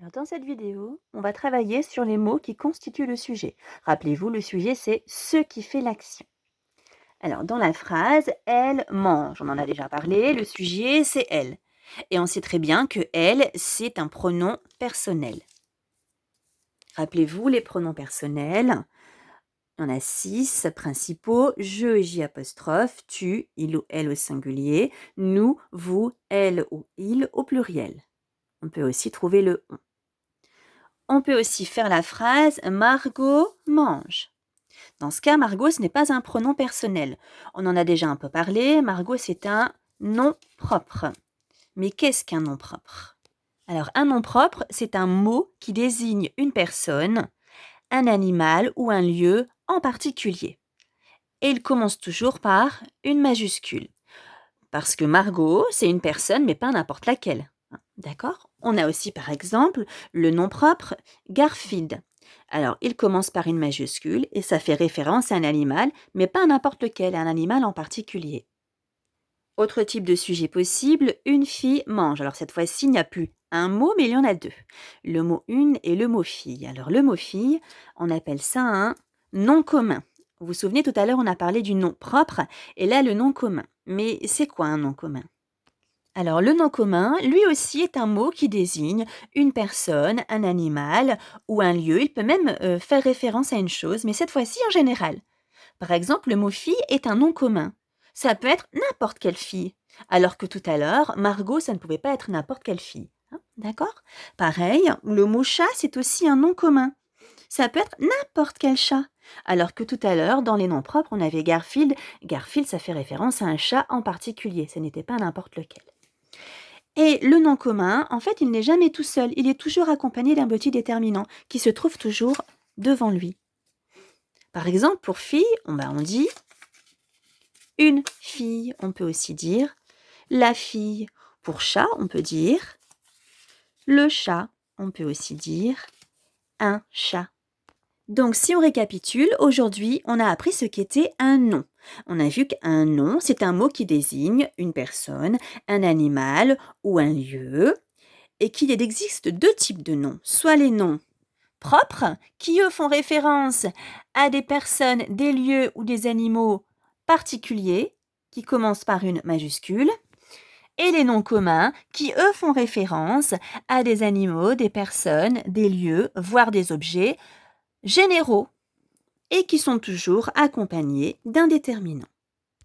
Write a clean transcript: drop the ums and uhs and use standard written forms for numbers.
Alors dans cette vidéo, on va travailler sur les mots qui constituent le sujet. Rappelez-vous, le sujet c'est ce qui fait l'action. Alors dans la phrase, elle mange, on en a déjà parlé, le sujet c'est elle. Et on sait très bien que elle, c'est un pronom personnel. Rappelez-vous les pronoms personnels. Il y en a 6 principaux, je et j apostrophe, tu, il ou elle au singulier, nous, vous, elle ou il au pluriel. On peut aussi trouver le on. On peut aussi faire la phrase Margot mange. Dans ce cas, Margot, ce n'est pas un pronom personnel. On en a déjà un peu parlé. Margot, c'est un nom propre. Mais qu'est-ce qu'un nom propre? Alors, un nom propre, c'est un mot qui désigne une personne, un animal ou un lieu en particulier. Et il commence toujours par une majuscule. Parce que Margot, c'est une personne, mais pas n'importe laquelle. D'accord? On a aussi, par exemple, le nom propre Garfield. Alors, il commence par une majuscule et ça fait référence à un animal, mais pas à n'importe lequel, à un animal en particulier. Autre type de sujet possible, une fille mange. Alors, cette fois-ci, il n'y a plus un mot, mais il y en a deux. Le mot une et le mot fille. Alors, le mot fille, on appelle ça un nom commun. Vous vous souvenez, tout à l'heure, on a parlé du nom propre et là, le nom commun. Mais c'est quoi un nom commun? Alors, le nom commun, lui aussi, est un mot qui désigne une personne, un animal ou un lieu. Il peut même faire référence à une chose, mais cette fois-ci en général. Par exemple, le mot fille est un nom commun. Ça peut être n'importe quelle fille, alors que tout à l'heure, Margot, ça ne pouvait pas être n'importe quelle fille. Hein, d'accord? Pareil, le mot chat, c'est aussi un nom commun. Ça peut être n'importe quel chat. Alors que tout à l'heure, dans les noms propres, on avait Garfield. Garfield, ça fait référence à un chat en particulier. Ce n'était pas n'importe lequel. Et le nom commun, en fait, il n'est jamais tout seul. Il est toujours accompagné d'un petit déterminant qui se trouve toujours devant lui. Par exemple, pour fille, on dit une fille. On peut aussi dire la fille. Pour chat, on peut dire le chat. On peut aussi dire un chat. Donc, si on récapitule, aujourd'hui, on a appris ce qu'était un nom. On a vu qu'un nom, c'est un mot qui désigne une personne, un animal ou un lieu, et qu'il existe deux types de noms. Soit les noms propres, qui eux font référence à des personnes, des lieux ou des animaux particuliers, qui commencent par une majuscule, et les noms communs, qui eux font référence à des animaux, des personnes, des lieux, voire des objets généraux, et qui sont toujours accompagnés d'un déterminant.